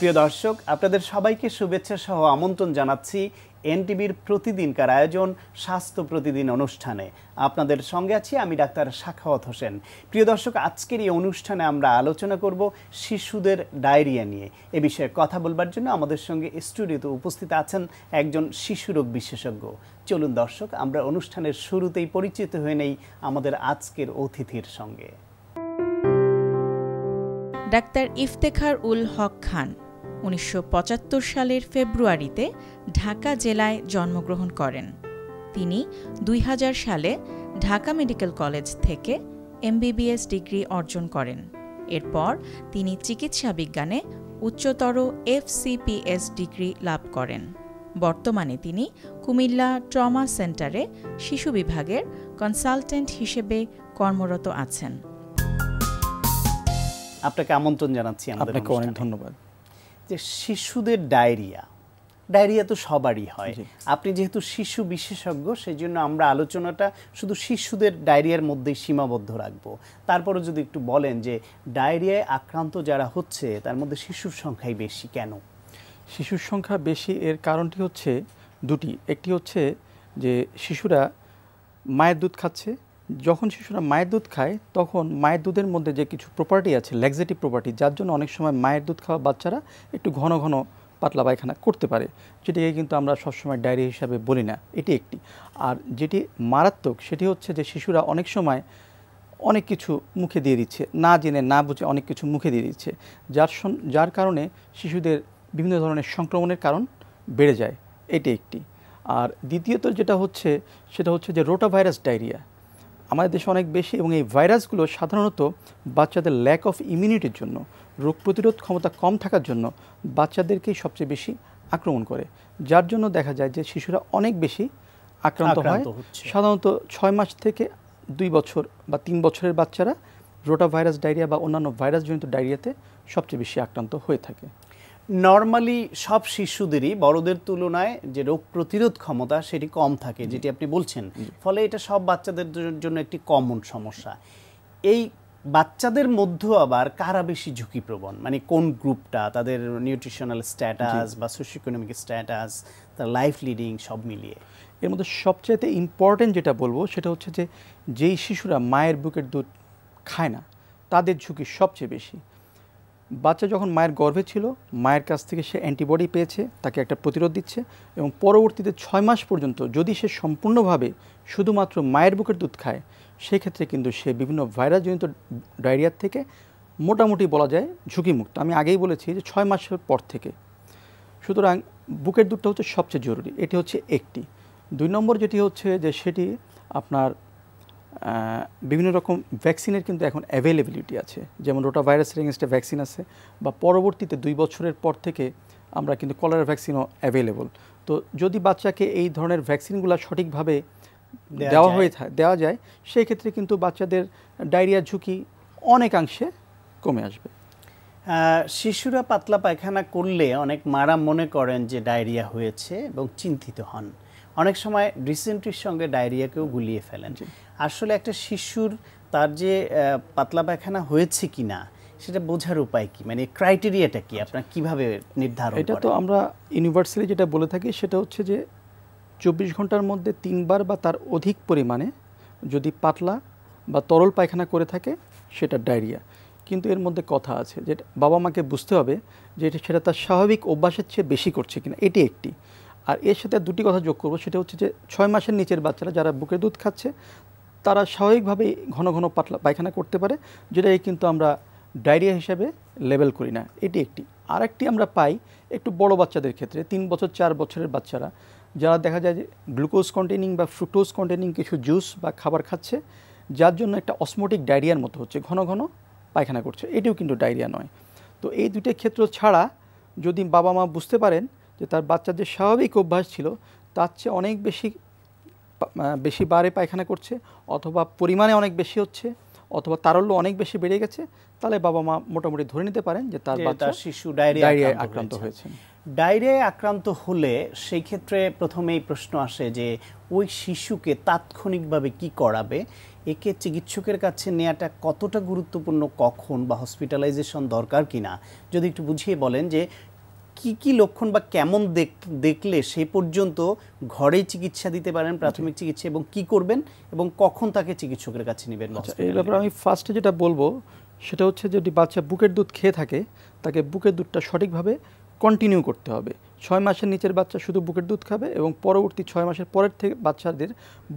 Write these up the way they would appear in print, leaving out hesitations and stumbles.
প্রিয় দর্শক, আপনাদের সবাইকে শুভেচ্ছা সহ আমন্ত্রণ জানাচ্ছি এনটিভির প্রতিদিনকার আয়োজন স্বাস্থ্য প্রতিদিন অনুষ্ঠানে। আপনাদের সঙ্গে আছি আমি ডাক্তার সাখাওয়াত হোসেন। প্রিয় দর্শক, আজকের এই অনুষ্ঠানে আমরা আলোচনা করব শিশুদের ডায়রিয়া নিয়ে। এ বিষয়ে কথা বলবার জন্য আমাদের সঙ্গে স্টুডিওতে উপস্থিত আছেন একজন শিশুরোগ বিশেষজ্ঞ। চলুন দর্শক, আমরা অনুষ্ঠানের শুরুতেই পরিচিত হয়ে নেই আমাদের আজকের অতিথির সঙ্গে। ডাক্তার ইফতেখার উল হক খান ১৯৭৫ সালের ফেব্রুয়ারিতে ঢাকা জেলায় জন্মগ্রহণ করেন। তিনি ২০০০ সালে ঢাকা মেডিকেল কলেজ থেকে এমবিবিএস ডিগ্রি অর্জন করেন। এরপর তিনি চিকিৎসা বিজ্ঞানে উচ্চতর এফসিপিএস ডিগ্রি লাভ করেন। বর্তমানে তিনি কুমিল্লা ট্রমা সেন্টারে শিশু বিভাগের কনসালটেন্ট হিসেবে কর্মরত আছেন। আপনাকে আমন্ত্রণ জানাচ্ছি। আপনাকে অনেক ধন্যবাদ। যে শিশুদের ডায়রিয়া তো সবারই হয়। আপনি যেহেতু শিশু বিশেষজ্ঞ, সেই জন্য আমরা আলোচনাটা শুধু শিশুদের ডায়রিয়ার মধ্যেই সীমাবদ্ধ রাখবো। তারপরে যদি একটু বলেন যে ডায়রিয়ায় আক্রান্ত যারা হচ্ছে তার মধ্যে শিশুর সংখ্যাই বেশি কেন? শিশুর সংখ্যা বেশি এর কারণটি হচ্ছে দুটি। একটি হচ্ছে যে শিশুরা মায়ের দুধ খাচ্ছে। যখন শিশুরা মায়ের দুধ খায় তখন মায়ের দুধের মধ্যে যে কিছু প্রপার্টি আছে, ল্যাক্সেটিভ প্রপার্টি, যার জন্য অনেক সময় মায়ের দুধ খাওয়া বাচ্চারা একটু ঘন ঘন পাতলা পায়খানা করতে পারে, যেটিকে কিন্তু আমরা সবসময় ডায়রিয়া হিসাবে বলি না। এটি একটি। আর যেটি মারাত্মক সেটি হচ্ছে যে শিশুরা অনেক সময় অনেক কিছু মুখে দিয়ে দিচ্ছে, না জেনে না বুঝে অনেক কিছু মুখে দিয়ে দিচ্ছে, যার কারণে শিশুদের বিভিন্ন ধরনের সংক্রমণের কারণ বেড়ে যায়। এটি একটি। আর দ্বিতীয়ত যেটা হচ্ছে সেটা হচ্ছে যে রোটাভাইরাস ডায়রিয়া আমাদের দেশে অনেক বেশি, এবং এই ভাইরাসগুলো সাধারণত বাচ্চাদের ল্যাক অফ ইমিউনিটির জন্য, রোগ প্রতিরোধ ক্ষমতা কম থাকার জন্য বাচ্চাদেরকেই সবচেয়ে বেশি আক্রমণ করে, যার জন্য দেখা যায় যে শিশুরা অনেক বেশি আক্রান্ত হয়। সাধারণত ৬ মাস থেকে ২ বছর বা ৩ বছরের বাচ্চারা রোটাভাইরাস ডায়রিয়া বা অন্যান্য ভাইরাসজনিত ডায়রিয়াতে সবচেয়ে বেশি আক্রান্ত হয়ে থাকে। নর্মালি সব শিশুদেরই বড়দের তুলনায় যে রোগ প্রতিরোধ ক্ষমতা সেটি কম থাকে, যেটি আপনি বলছেন, ফলে এটা সব বাচ্চাদের জন্য একটি কমন সমস্যা। এই বাচ্চাদের মধ্যেও আবার কারা বেশি ঝুঁকিপ্রবণ, মানে কোন গ্রুপটা, তাদের নিউট্রিশনাল স্ট্যাটাস বা সোশিও ইকোনমিক স্ট্যাটাস, তার লাইফ লিডিং সব মিলিয়ে? এর মধ্যে সবচেয়ে ইম্পর্টেন্ট যেটা বলবো সেটা হচ্ছে যে যেই শিশুরা মায়ের বুকের দুধ খায় না তাদের ঝুঁকি সবচেয়ে বেশি। বাচ্চা যখন মায়ের গর্ভে ছিল, মায়ের কাছ থেকে সে অ্যান্টিবডি পেয়েছে, তাকে একটা প্রতিরোধ দিচ্ছে, এবং পরবর্তীতে ৬ মাস পর্যন্ত যদি সে সম্পূর্ণভাবে শুধুমাত্র মায়ের বুকের দুধ খায়, সেক্ষেত্রে কিন্তু সে বিভিন্ন ভাইরাসজনিত ডায়রিয়ার থেকে মোটামুটি বলা যায় ঝুঁকিমুক্ত। আমি আগেই বলেছি যে ৬ মাসের পর থেকে। সুতরাং বুকের দুধটা হচ্ছে সবচেয়ে জরুরি। এটি হচ্ছে একটি। ২ নম্বর যেটি হচ্ছে যে সেটি আপনার বিভিন্ন রকম ভ্যাকসিনের কিন্তু এখন অ্যাভেলেবিলিটি আছে, যেমন রোটাভাইরাসের এগেনস্টে ভ্যাকসিন আছে, বা পরবর্তীতে 2 বছরের পর থেকে আমরা কিন্তু কলেরা ভ্যাকসিনও অ্যাভেলেবল। তো যদি বাচ্চাকে এই ধরনের ভ্যাকসিনগুলো সঠিকভাবে দেওয়া যায়, সেই ক্ষেত্রে কিন্তু বাচ্চাদের ডায়রিয়ার ঝুঁকি অনেকাংশে কমে আসবে। শিশুরা পাতলা পায়খানা করলে অনেক মারা মনে করেন যে ডায়রিয়া হয়েছে এবং চিন্তিত হন। অনেক সময় ডিসেন্ট্রির সঙ্গে ডায়রিয়াকেও গুলিয়ে ফেলেন। আসলে একটা শিশুর তার যে পাতলা পায়খানা হয়েছে কিনা সেটা বোঝার উপায় কি, মানে ক্রাইটেরিয়াটা কি, আপনারা কিভাবে নির্ধারণ করেন? এটা তো আমরা ইউনিভার্সালি যেটা বলে থাকি সেটা হচ্ছে যে 24 ঘন্টার মধ্যে 3 বার বা তার অধিক পরিমাণে যদি পাতলা বা তরল পায়খানা করে থাকে সেটা ডায়রিয়া। কিন্তু এর মধ্যে কথা আছে যে বাবা মাকে বুঝতে হবে যে সেটা তার স্বাভাবিক অভ্যাসের চেয়ে বেশি করছে কিনা, এটি একটি। আর এর সাথে দুটি কথা যোগ করবো, সেটা হচ্ছে যে 6 মাসের নিচের বাচ্চারা যারা বুকের দুধ খাচ্ছে তারা স্বাভাবিকভাবেই ঘন ঘন পাতলা পায়খানা করতে পারে, যেটাই কিন্তু আমরা ডায়রিয়া হিসাবে লেবেল করি না। এটি একটি। আর একটি আমরা পাই একটু বড় বাচ্চাদের ক্ষেত্রে, 3 বছর 4 বছরের বাচ্চারা যারা দেখা যায় যে গ্লুকোজ কন্টেনিং বা ফ্রুক্টোজ কন্টেনিং কিছু জুস বা খাবার খাচ্ছে, যার জন্য একটা অসমোটিক ডায়রিয়ার মতো হচ্ছে, ঘন ঘন পায়খানা করছে, এটিও কিন্তু ডায়রিয়া নয়। তো এই দুটো ক্ষেত্র ছাড়া যদি বাবা মা বুঝতে পারেন যে তার বাচ্চার যে স্বাভাবিক অভ্যাস ছিল তার চেয়ে অনেক বেশি বারে পায়খানা করছে, অথবা পরিমাণে অনেক বেশি হচ্ছে, অথবা তারল্য অনেক বেশি বেড়ে গেছে, তাহলে বাবা মা মোটামুটি ধরে নিতে পারেন যে তার বাচ্চা শিশু ডায়রিয়ায় আক্রান্ত হয়েছে। ডায়রিয়ায় আক্রান্ত হলে সেই ক্ষেত্রে প্রথমেই প্রশ্ন আসে যে ওই শিশুকে তাৎক্ষণিকভাবে কি করাবে, একে চিকিৎসকের কাছে নেওয়াটা কতটা গুরুত্বপূর্ণ, কখন বা হসপিটালাইজেশন দরকার কিনা যদি একটু বুঝিয়ে বলেন যে কি কি লক্ষণ বা কেমন দেখলে সেই পর্যন্ত ঘরেই চিকিৎসা দিতে পারেন, প্রাথমিক চিকিৎসা, এবং কি করবেন এবং কখন তাকে চিকিৎসকের কাছে নেবেন? এই ব্যাপারে আমি ফার্স্টে যেটা বলবো সেটা হচ্ছে যদি বাচ্চা বুকের দুধ খেয়ে থাকে তাকে বুকের দুধটা সঠিকভাবে কন্টিনিউ করতে হবে। 6 মাসের নিচের বাচ্চা শুধু বুকের দুধ খাবে এবং পরবর্তী 6 মাসের পরের থেকে বাচ্চাদের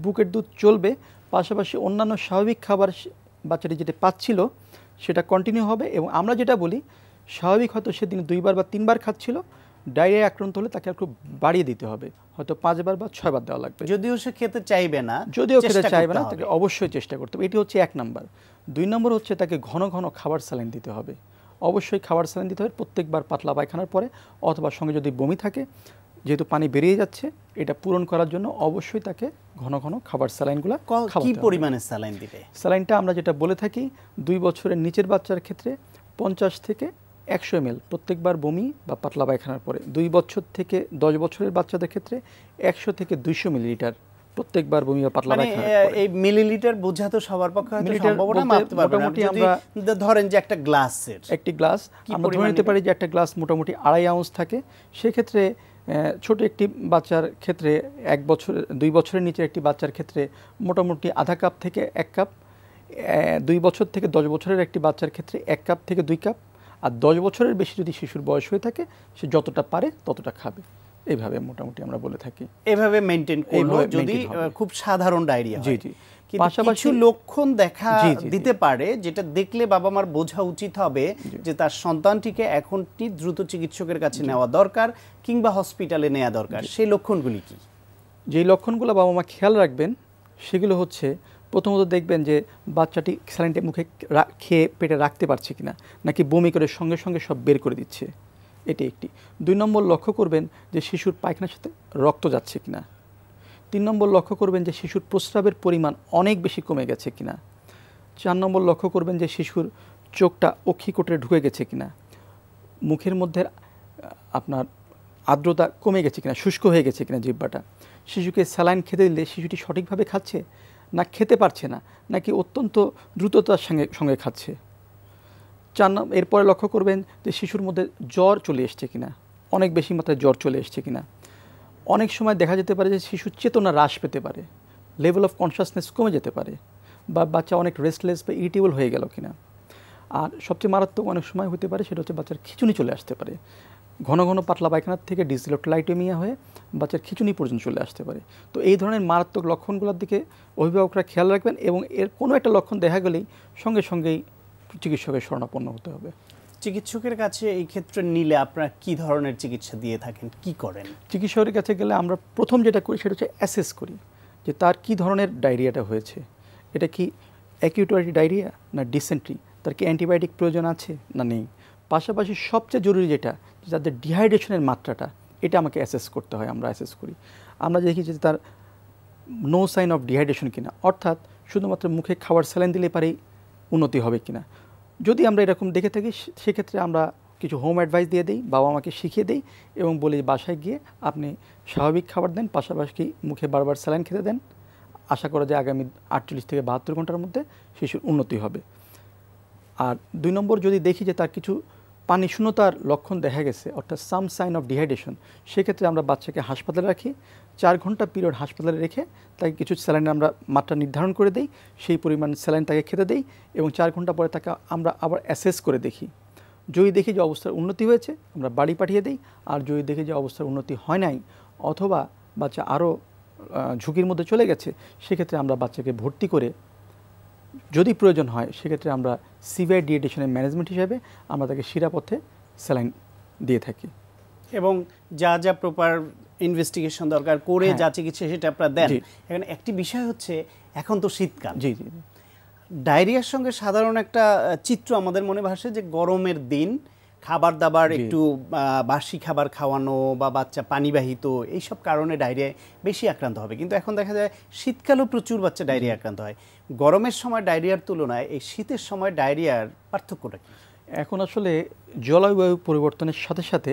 বুকের দুধ চলবে, পাশাপাশি অন্যান্য স্বাভাবিক খাবার বাচ্চাটি যেটা পাচ্ছিল সেটা কন্টিনিউ হবে। এবং আমরা যেটা বলি স্বাভাবিক হয়তো সেদিন 2 বার বা 3 বার খাচ্ছিল, ডায়রিয়া আক্রান্ত হলে তাকে একটু বাড়িয়ে দিতে হবে, হয়তো 5 বার বা 6 বার দেওয়া লাগবে। যদিও সে খেতে চাইবে না, তাকে অবশ্যই চেষ্টা করতে হবে। এটি হচ্ছে 1 নাম্বার। 2 নম্বর হচ্ছে তাকে ঘন ঘন খাবার স্যালাইন দিতে হবে। অবশ্যই খাবার স্যালাইন দিতে হবে প্রত্যেকবার পাতলা পায়খানার পরে, অথবা সঙ্গে যদি বমি থাকে, যেহেতু পানি বেরিয়ে যাচ্ছে এটা পূরণ করার জন্য অবশ্যই তাকে ঘন ঘন খাবার স্যালাইনগুলো খাওয়াতে হবে। কি পরিমাণে স্যালাইন দিবে? স্যালাইনটা আমরা যেটা বলে থাকি 2 বছরের নিচের বাচ্চার ক্ষেত্রে 50 থেকে 100 ml প্রত্যেকবার বমি বা পাতলা পায়খানার পরে। 2 বছর থেকে 10 বছরের বাচ্চাদের ক্ষেত্রে 100 থেকে 200 মিলিলিটার প্রত্যেকবার বমি বা পাতলা পায়খানার পরে। এই মিলিলিটার বোঝা তো সবার পক্ষে হয়তো সম্ভব না, মাপতে পারবো না। যদি ধরেন যে একটা গ্লাসের একটি গ্লাস আমরা ধরে নিতে পারি যে একটা গ্লাস মোটামুটি 2.5 আউন্স থাকে, সেক্ষেত্রে ছোট একটি বাচ্চার ক্ষেত্রে 2 বছরের নিচে একটি বাচ্চার ক্ষেত্রে মোটামুটি আধা কাপ থেকে 1 কাপ, 2 বছর থেকে 10 বছরের একটি বাচ্চার ক্ষেত্রে 1 কাপ থেকে 2 কাপ, আর 10 বছরের বেশি যদি শিশুর বয়স হয়ে থাকে সে যতটা পারে ততটা খাবে। এইভাবে মোটামুটি আমরা বলে থাকি, এভাবে মেইনটেইন করলে যদি খুব সাধারণ ডায়রিয়া হয়। জি। পাশাপাশি লক্ষণ দেখা দিতে পারে যেটা দেখলে বাবা মার বোঝা উচিত হবে যে তার সন্তানটিকে এখনই দ্রুত চিকিৎসকের কাছে নেওয়া দরকার কিংবা হসপিটালে নেওয়া দরকার। সেই লক্ষণগুলি কি? যেই লক্ষণগুলো বাবা মা খেয়াল রাখবেন সেগুলো হচ্ছে, প্রথমত দেখবেন যে বাচ্চাটি স্যালাইনটা মুখে খেয়ে পেটে রাখতে পারছে কিনা, নাকি বমি করে সঙ্গে সঙ্গে সব বের করে দিচ্ছে, এটি একটি। 2 নম্বর লক্ষ্য করবেন যে শিশুর পায়খানার সাথে রক্ত যাচ্ছে কিনা। 3 নম্বর লক্ষ্য করবেন যে শিশুর প্রস্রাবের পরিমাণ অনেক বেশি কমে গেছে কিনা। 4 নম্বর লক্ষ্য করবেন যে শিশুর চোখটা অক্ষিকোটরে ঢুকে গেছে কিনা, মুখের মধ্যে আপনার আর্দ্রতা কমে গেছে কিনা, শুষ্ক হয়ে গেছে কিনা জিহ্বাটা। শিশুকে স্যালাইন খেতে দিলে শিশুটি সঠিকভাবে খাচ্ছে না খেতে পারছে না, নাকি অত্যন্ত দ্রুততার সঙ্গে খাচ্ছে। 4 নম্বর এরপরে লক্ষ্য করবেন যে শিশুর মধ্যে জ্বর চলে এসছে কিনা, অনেক বেশি মাত্রায় জ্বর চলে এসছে কিনা। অনেক সময় দেখা যেতে পারে যে শিশুর চেতনা হ্রাস পেতে পারে, লেভেল অফ কনসাসনেস কমে যেতে পারে, বা বাচ্চা অনেক রেস্টলেস বা ইরিটেবল হয়ে গেল কিনা। আর সবচেয়ে মারাত্মক অনেক সময় হতে পারে সেটা হচ্ছে বাচ্চার খিঁচুনি চলে আসতে পারে, ঘন ঘন পাতলা পায়খানার থেকে ডিসলেক্টোলাইটেমিয়া হয়ে বাচ্চার খিঁচুনি পর্যন্ত চলে আসতে পারে। তো এই ধরনের মারাত্মক লক্ষণগুলোর দিকে অভিভাবকরা খেয়াল রাখবেন, এবং এর কোনো একটা লক্ষণ দেখা গেলেই সঙ্গে সঙ্গেই চিকিৎসকের শরণাপন্ন হতে হবে। চিকিৎসকের কাছে এই ক্ষেত্রে নিলে আপনারা কি ধরনের চিকিৎসা দিয়ে থাকেন, কি করেন? চিকিৎসকের কাছে গেলে আমরা প্রথম যেটা করি সেটা হচ্ছে অ্যাসেস করি যে তার কি ধরনের ডায়রিয়াটা হয়েছে। এটা কি অ্যাকিউট ডায়রিয়া না ডিসেন্ট্রি, তার কি অ্যান্টিবায়োটিক প্রয়োজন আছে না নেই। পাশাপাশি সবচেয়ে জরুরি যেটা, যাদের ডিহাইড্রেশনের মাত্রাটা, এটা আমাকে অ্যাসেস করতে হয়। আমরা অ্যাসেস করি, আমরা দেখি যে তার নো সাইন অফ ডিহাইড্রেশন কিনা, অর্থাৎ শুধুমাত্র মুখে খাবার স্যালাইন দিলে পারেই উন্নতি হবে কিনা। যদি আমরা এরকম দেখে থাকি সেক্ষেত্রে আমরা কিছু হোম অ্যাডভাইস দিয়ে দিই, বাবা মাকে শিখিয়ে দিই এবং বলি বাসায় গিয়ে আপনি স্বাভাবিক খাবার দেন, পাশাপাশি মুখে বারবার স্যালাইন খেতে দেন। আশা করা যায় আগামী 48 থেকে 72 ঘন্টার মধ্যে শিশুর উন্নতি হবে। আর 2 নম্বর, যদি দেখি যে তার কিছু পানি শূন্যতার লক্ষণ দেখা গেছে, অর্থাৎ সাম সাইন অফ ডিহাইড্রেশন, সেক্ষেত্রে আমরা বাচ্চাকে হাসপাতালে রাখি। 4 ঘন্টা পিরিয়ড হাসপাতালে রেখে তাকে কিছু স্যালাইন আমরা মাত্রা নির্ধারণ করে দিই, সেই পরিমাণ স্যালাইন তাকে খেতে দেই, এবং 4 ঘন্টা পরে তাকে আমরা আবার অ্যাসেস করে দেখি। যদি দেখি যে অবস্থার উন্নতি হয়েছে আমরা বাড়ি পাঠিয়ে দিই, আর যদি দেখি যে অবস্থার উন্নতি হয় নাই অথবা বাচ্চা আরও ঝুঁকির মধ্যে চলে গেছে, সেক্ষেত্রে আমরা বাচ্চাকে ভর্তি করে যদি প্রয়োজন হয় সেক্ষেত্রে আমরা সিভিয়ার ডিহাইড্রেশনের ম্যানেজমেন্ট হিসাবে আমরা তাকে শিরাপথে স্যালাইন দিয়ে থাকি। এবং যা যা প্রপার ইনভেস্টিগেশন দরকার করে যা চিকিৎসা সেটা আপনারা দেন। এখন একটি বিষয় হচ্ছে, এখন তো শীতকাল, জি, ডায়রিয়ার সঙ্গে সাধারণ একটা চিত্র আমাদের মনে ভাসে যে গরমের দিন খাবার দাবার একটু বাসি খাবার খাওয়ানো বা বাচ্চা পানিবাহিত এইসব কারণে ডায়রিয়ায় বেশি আক্রান্ত হবে। কিন্তু এখন দেখা যায় শীতকালেও প্রচুর বাচ্চা ডায়রিয়া আক্রান্ত হয়। গরমের সময় ডায়রিয়ার তুলনায় এই শীতের সময় ডায়রিয়ার পার্থক্যটা কি? এখন আসলে জলবায়ু পরিবর্তনের সাথে সাথে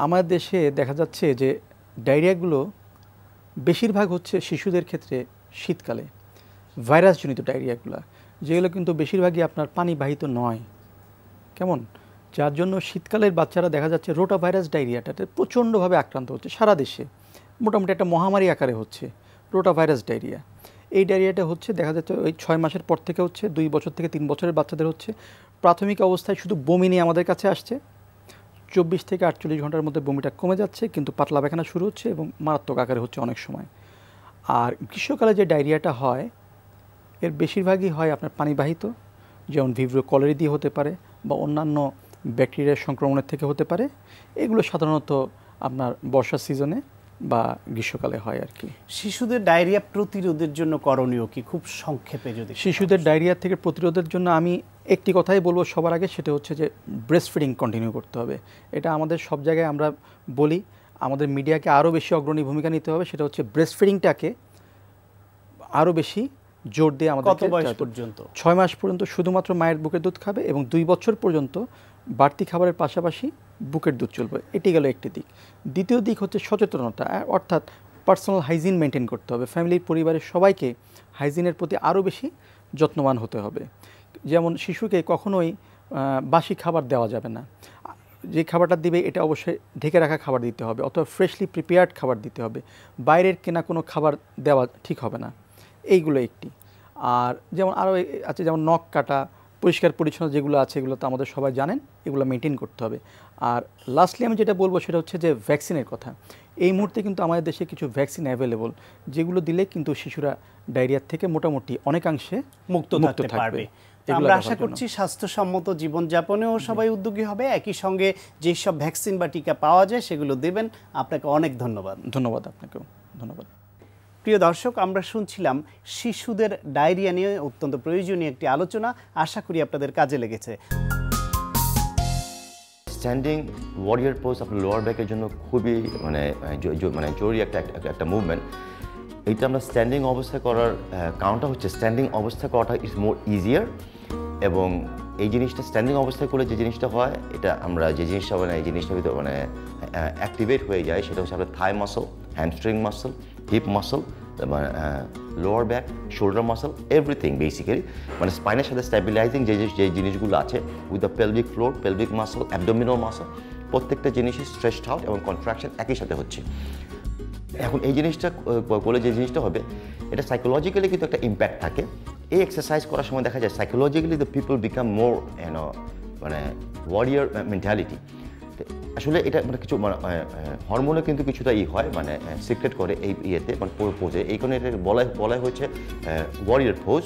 আমাদের দেশে দেখা যাচ্ছে যে ডায়রিয়াগুলো বেশিরভাগ হচ্ছে শিশুদের ক্ষেত্রে শীতকালে, ভাইরাসজনিত ডায়রিয়াগুলো, যেগুলো কিন্তু বেশিরভাগই আপনার পানিবাহিত নয়। কেমন যার জন্য শীতকালের বাচ্চারা দেখা যাচ্ছে রোটা ভাইরাস ডায়রিয়াটাতে প্রচণ্ডভাবে আক্রান্ত হচ্ছে সারা দেশে, মোটামুটি একটা মহামারী আকারে হচ্ছে রোটা ভাইরাস ডায়রিয়া। এই ডায়রিয়াটা হচ্ছে দেখা যাচ্ছে ওই 6 মাসের পর থেকে হচ্ছে, 2 বছর থেকে 3 বছরের বাচ্চাদের হচ্ছে। প্রাথমিক অবস্থায় শুধু বমি নিয়ে আমাদের কাছে আসছে, 24 থেকে 48 ঘন্টার মধ্যে বমিটা কমে যাচ্ছে, কিন্তু পাতলা পায়খানা শুরু হচ্ছে এবং মারাত্মক আকারে হচ্ছে অনেক সময়। আর গ্রীষ্মকালে যে ডায়রিয়াটা হয় এর বেশিরভাগই হয় আপনার পানিবাহিত, যেমন ভিব্রিও কলেরি দিয়ে হতে পারে বা অন্যান্য ব্যাকটেরিয়ার সংক্রমণের থেকে হতে পারে। এগুলো সাধারণত আপনার বর্ষার সিজনে বা গ্রীষ্মকালে হয় আর কি। শিশুদের ডায়রিয়া প্রতিরোধের জন্য করণীয় কি, খুব সংক্ষেপে যদি? শিশুদের ডায়রিয়া থেকে প্রতিরোধের জন্য আমি একটি কথাই বলবো সবার আগে, সেটা হচ্ছে যে ব্রেস্ট ফিডিং কন্টিনিউ করতে হবে। এটা আমাদের সব জায়গায় আমরা বলি, আমাদের মিডিয়াকে আরও বেশি অগ্রণী ভূমিকা নিতে হবে। সেটা হচ্ছে ব্রেস্ট ফিডিংটাকে আরও বেশি জোর দিয়ে আমাদের। কত বয়স পর্যন্ত? 6 মাস পর্যন্ত শুধুমাত্র মায়ের বুকের দুধ খাবে এবং 2 বছর পর্যন্ত বাড়তি খাবারের পাশাপাশি বুকের দুধ চলবে। এটি গেল একটি দিক। দ্বিতীয় দিক হচ্ছে সচেতনতা, অর্থাৎ পার্সোনাল হাইজিন মেনটেন করতে হবে। ফ্যামিলির পরিবারের সবাইকে হাইজিনের প্রতি আরও বেশি যত্নবান হতে হবে। যেমন শিশুকে কখনোই বাসি খাবার দেওয়া যাবে না, যে খাবারটা দিবে এটা অবশ্যই ঢেকে রাখা খাবার দিতে হবে, অথবা ফ্রেশলি প্রিপেয়ার্ড খাবার দিতে হবে। বাইরের কেনা কোনো খাবার দেওয়া ঠিক হবে না। এইগুলো একটি। আর যেমন আরও আছে, যেমন নখ কাটা, পরিষ্কার পরিচ্ছন্ন যেগুলো আছে এগুলো তো আমাদের সবাই জানেন, এগুলো মেনটেন করতে হবে। আর লাস্টলি আমি যেটা বলবো সেটা হচ্ছে যে ভ্যাকসিনের কথা। এই মুহূর্তে কিন্তু আমাদের দেশে কিছু ভ্যাকসিন অ্যাভেলেবল, যেগুলো দিলে কিন্তু শিশুরা ডায়রিয়ার থেকে মোটামুটি অনেকাংশে মুক্ত থাকতে পারবে। আমরা আশা করছি স্বাস্থ্যসম্মত জীবনযাপনেও সবাই উদ্যোগী হবে, একই সঙ্গে যেসব ভ্যাকসিন বা টিকা পাওয়া যায় সেগুলো দেবেন। আপনাকে অনেক ধন্যবাদ। ধন্যবাদ, আপনাকেও ধন্যবাদ। প্রিয় দর্শক, আমরা শুনছিলাম শিশুদের ডায়রিয়া নিয়ে অত্যন্ত প্রয়োজনীয় একটি আলোচনা। আশা করি আপনাদের কাজে লেগেছে। স্ট্যান্ডিং ওয়ারিয়ার পোজ আপনার লোয়ার ব্যাকের জন্য খুবই মানে জরুরি একটা মুভমেন্ট। এইটা আমরা স্ট্যান্ডিং অবস্থা করার কারণটা হচ্ছে স্ট্যান্ডিং অবস্থা করাটা ইজ মোর ইজিয়ার, এবং এই জিনিসটা স্ট্যান্ডিং অবস্থায় করলে যে জিনিসটা হয়, এটা আমরা যে জিনিসটা মানে এই জিনিসটার ভিতরে মানে অ্যাক্টিভেট হয়ে যায়, সেটা হচ্ছে আপনার thigh muscle, hamstring muscle, hip muscle, lower back, shoulder muscle, everything basically মানে স্পাইনের সাথে স্ট্যাবিলাইজিং যে জিনিসগুলো আছে with the pelvic floor, pelvic muscle, abdominal muscle, প্রত্যেকটা জিনিসই স্ট্রেচড আউট এবং কন্ট্রাকশন একই সাথে হচ্ছে। এখন এই জিনিসটা করলে যে জিনিসটা হবে, এটা সাইকোলজিক্যালি কিন্তু একটা ইম্প্যাক্ট থাকে। এই এক্সারসাইজ করার সময় দেখা যায় psychologically the people become more মানে ওয়ারিয়ার মেন্টালিটি। আসলে এটা মানে কিছু হরমোনে কিন্তু কিছুটা হয়, মানে সিক্রেট করে এই ইয়েতে মানে পোজে, এই কারণে এটা বলা হয়েছে ওয়ারিয়ার পোজ।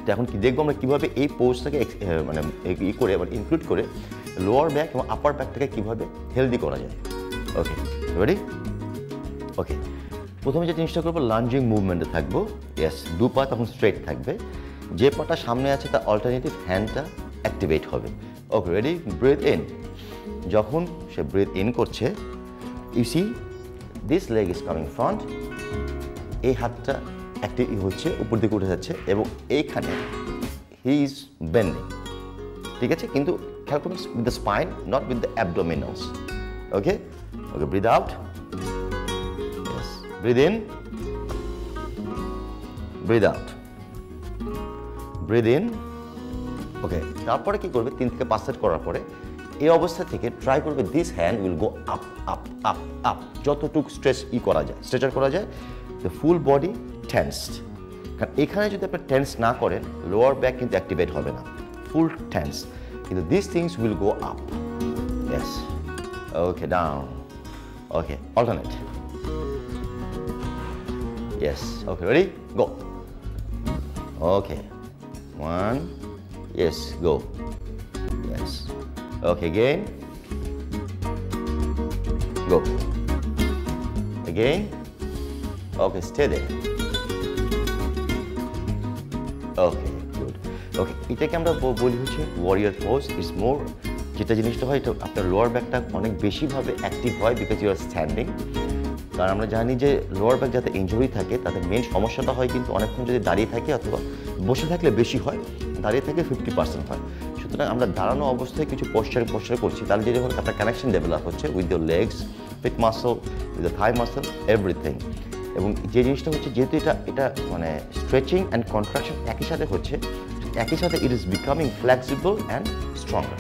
তো এখন কি দেখবো আমরা কীভাবে এই পোজটাকে মানে করে মানে ইনক্লুড করে লোয়ার ব্যাক এবং আপার ব্যাকটাকে কীভাবে হেলদি করা যায়। ওকে, রেডি? ওকে, প্রথমে যে জিনিসটা করবো, লাঞ্জিং মুভমেন্টে থাকবো। ইয়েস, 2 পা তখন স্ট্রেট থাকবে। যে পাটা সামনে আছে তার অল্টারনেটিভ হ্যান্ডটা অ্যাক্টিভেট হবে। Okay, ready? Breath in. যখন সে ব্রেথ ইন করছে, you see this leg is coming front, এই হাতটা অ্যাক্টিভ হচ্ছে, উপর দিকে উঠে যাচ্ছে এবং এইখানে হি ইজ বেন্ডিং। ঠিক আছে, কিন্তু খেয়াল করুন with the spine, not with the abdominals. Okay okay, breathe out. Breathe in, breathe out, breathe in. Okay, তারপরে কি করবে, 3 থেকে 5 সেট করার পরে এই অবস্থা থেকে ট্রাই করবে this hand will go up up up up, যতটুকু স্ট্রেচার করা যায়, দ্য ফুল বডি টেন্সড। কারণ এখানে যদি আপনি টেন্স না করেন, লোয়ার ব্যাক কিন্তু অ্যাক্টিভেট হবে না, ফুল টেন্স, কিন্তু this things will go up. Yes, okay, down. Okay, alternate. Yes, okay, ready? Go. Okay, 1, yes, go. Yes, okay, again. Go. Again. Okay, stay there. Okay, good. Okay, এটাকে আমরা বলি হচ্ছে warrior pose. Is more, যেটা জিনিসটা হয়, এটা আপনার lower ব্যাকটা অনেক বেশিভাবে অ্যাক্টিভ হয় বিকজ ইউ আর স্ট্যান্ডিং। কারণ আমরা জানি যে লোয়ার ব্যাক যাতে ইনজুরি থাকে তাদের মেন সমস্যাটা হয় কিন্তু অনেকক্ষণ যদি দাঁড়িয়ে থাকে অথবা বসে থাকলে বেশি হয়, দাঁড়িয়ে থাকে 50% হয়। সুতরাং আমরা দাঁড়ানো অবস্থায় কিছু পোশ্চার করছি, তাহলে যেটা হবে আপনার কানেকশন ডেভেলপ হচ্ছে with your legs, feet muscle, with the thigh muscle, everything. এবং যে জিনিসটা হচ্ছে, যেহেতু এটা মানে স্ট্রেচিং অ্যান্ড কন্ট্রাকশন একই সাথে হচ্ছে, একই সাথে it is becoming flexible and stronger.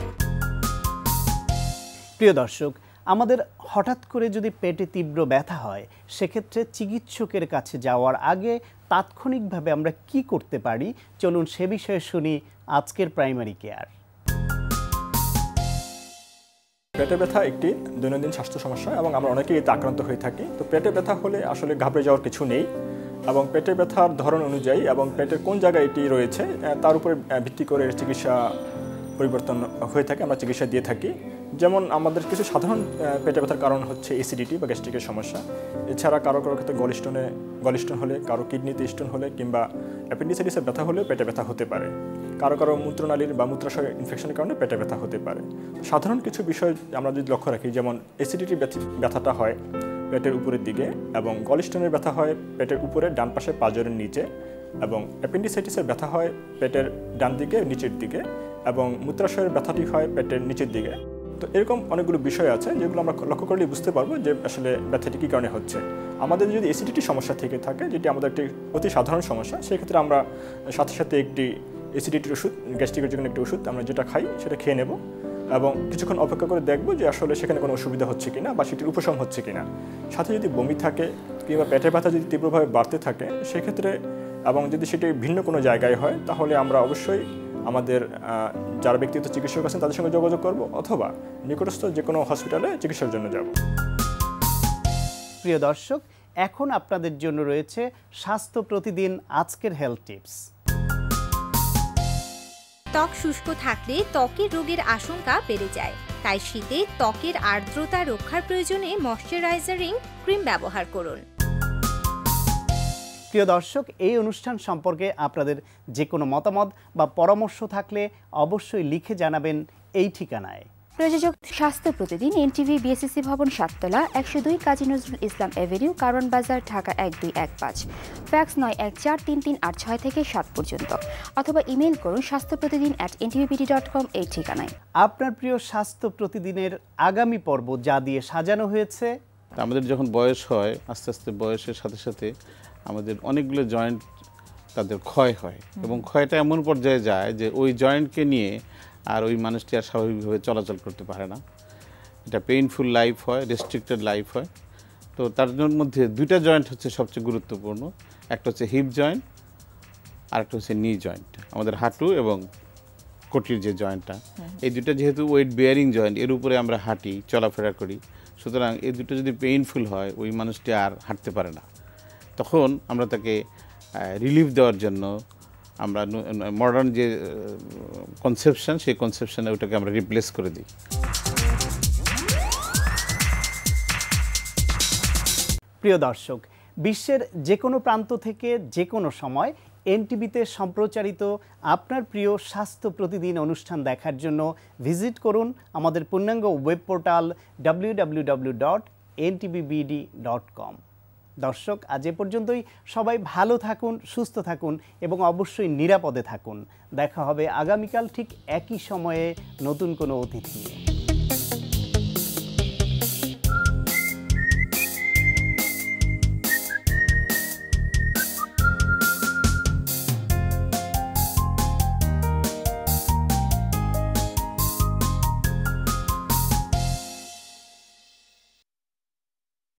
প্রিয় দর্শক, আমাদের হঠাৎ করে যদি পেটে তীব্র ব্যথা হয়, সেক্ষেত্রে চিকিৎসকের কাছে যাওয়ার আগে তাৎক্ষণিকভাবে আমরা কি করতে পারি, চলুন সে বিষয়ে শুনি আজকের প্রাইমারি কেয়ার। পেটে ব্যথা একটি দৈনন্দিন স্বাস্থ্য সমস্যা এবং আমরা অনেকেই এতে আক্রান্ত হয়ে থাকি। তো পেটে ব্যথা হলে আসলে ঘাবড়ে যাওয়ার কিছু নেই এবং পেটে ব্যথার ধরন অনুযায়ী এবং পেটের কোন জায়গায় এটি রয়েছে তার উপরে ভিত্তি করে চিকিৎসা পরিবর্তন হয়ে থাকে, আমরা চিকিৎসা দিয়ে থাকি। যেমন আমাদের কিছু সাধারণ পেটে ব্যথার কারণ হচ্ছে অ্যাসিডিটি বা গ্যাস্ট্রিকের সমস্যা। এছাড়া কারো ক্ষেত্রে গলস্টোন হলে, কারো কিডনিতে স্টোন হলে কিংবা অ্যাপেন্ডিসাইটিসের ব্যথা হলে পেটে ব্যথা হতে পারে। কারো মূত্রনালীর বা মূত্রাশয় ইনফেকশনের কারণে পেটে ব্যথা হতে পারে। সাধারণ কিছু বিষয় আমরা যদি লক্ষ্য রাখি, যেমন অ্যাসিডিটির ব্যথাটা হয় পেটের উপরের দিকে এবং গলস্টোনের ব্যথা হয় পেটের উপরে ডান পাশে পাঁজরের নিচে এবং অ্যাপেন্ডিসাইটিসের ব্যথা হয় পেটের ডান দিকে নিচের দিকে এবং মূত্রাশয়ের ব্যথাটি হয় পেটের নিচের দিকে। তো এরকম অনেকগুলো বিষয় আছে যেগুলো আমরা লক্ষ্য করলেই বুঝতে পারবো যে আসলে ব্যথাটি কী কারণে হচ্ছে। আমাদের যদি অ্যাসিডিটি সমস্যা থেকে থাকে, যেটি আমাদের একটি অতি সাধারণ সমস্যা, সেক্ষেত্রে আমরা সাথে সাথে একটি অ্যাসিডিটির ওষুধ, গ্যাস্ট্রিকের জন্য একটি ওষুধ আমরা যেটা খাই সেটা খেয়ে নেব এবং কিছুক্ষণ অপেক্ষা করে দেখব যে আসলে সেখানে কোনো অসুবিধা হচ্ছে কিনা বা সেটির উপশম হচ্ছে কিনা। সাথে যদি বমি থাকে কিংবা পেটের ব্যথা যদি তীব্রভাবে বাড়তে থাকে সেক্ষেত্রে এবং যদি সেটি ভিন্ন কোনো জায়গায় হয়, তাহলে আমরা অবশ্যই আমাদের যারা ব্যক্তিগত চিকিৎসক আছেন তাদের সঙ্গে যোগাযোগ করব অথবা নিকটস্থ যে কোনো হসপিটালে চিকিৎসার জন্য যাব। প্রিয় দর্শক, এখন আপনাদের জন্য রয়েছে স্বাস্থ্য প্রতিদিন আজকের হেলথ টিপস। ত্বক শুষ্ক থাকলে ত্বকের রোগের আশঙ্কা বেড়ে যায়, তাই শীতে ত্বকের আর্দ্রতা রক্ষার প্রয়োজনে ময়শ্চারাইজারিং ক্রিম ব্যবহার করুন। প্রিয় দর্শক, এই অনুষ্ঠান সম্পর্কে আপনাদের যে কোনো মতামত বা পরামর্শ থাকলে অবশ্যই লিখে জানাবেন এই ঠিকানায়। প্রযোজক স্বাস্থ্য প্রতিদিন, এনটিভি, বিএসসি ভবন, 7 তলা, 102 কাজী নজরুল ইসলাম এভিনিউ, কারওয়ান বাজার, ঢাকা 1215। ফ্যাক্স 914338 থেকে 7 পর্যন্ত, অথবা ইমেইল করুন স্বাস্থ্যপ্রতিদিন@ntvpt.com এই ঠিকানায়। আপনার প্রিয় স্বাস্থ্য প্রতিদিনের আগামী পর্ব যা দিয়ে সাজানো হয়েছে। আমাদের যখন বয়স হয়, আস্তে আস্তে বয়সের সাথে সাথে আমাদের অনেকগুলো জয়েন্ট তাদের ক্ষয় হয় এবং ক্ষয়টা এমন পর্যায়ে যায় যে ওই জয়েন্টকে নিয়ে আর ওই মানুষটি আর স্বাভাবিকভাবে চলাচল করতে পারে না। এটা পেইনফুল লাইফ হয়, রেস্ট্রিক্টেড লাইফ হয়। তো তার মধ্যে দুইটা জয়েন্ট হচ্ছে সবচেয়ে গুরুত্বপূর্ণ। একটা হচ্ছে হিপ জয়েন্ট আর একটা হচ্ছে নি জয়েন্ট, আমাদের হাঁটু এবং কোটির যে জয়েন্টটা। এই দুটো যেহেতু ওয়েট বেয়ারিং জয়েন্ট, এর উপরে আমরা হাঁটি, চলাফেরা করি, সুতরাং এই দুটো যদি পেইনফুল হয় ওই মানুষটি আর হাঁটতে পারে না। তখন আমরা তাকে রিলিফ দেওয়ার জন্য আমরা মডার্ন যে কনসেপশন, সেই কনসেপশনে ওটাকে আমরা রিপ্লেস করে দিই। প্রিয় দর্শক, বিশ্বের যে কোনো প্রান্ত থেকে যে কোনো সময় এনটিভিতে সম্প্রচারিত আপনার প্রিয় স্বাস্থ্য প্রতিদিন অনুষ্ঠান দেখার জন্য ভিজিট করুন আমাদের পূর্ণাঙ্গ ওয়েব পোর্টাল www.ntvbd.com। দর্শক, আজ এ পর্যন্তই। সবাই ভালো থাকুন, সুস্থ থাকুন এবং অবশ্যই নিরাপদে থাকুন। দেখা হবে আগামীকাল ঠিক একই সময়ে নতুন কোনো অতিথি নিয়ে।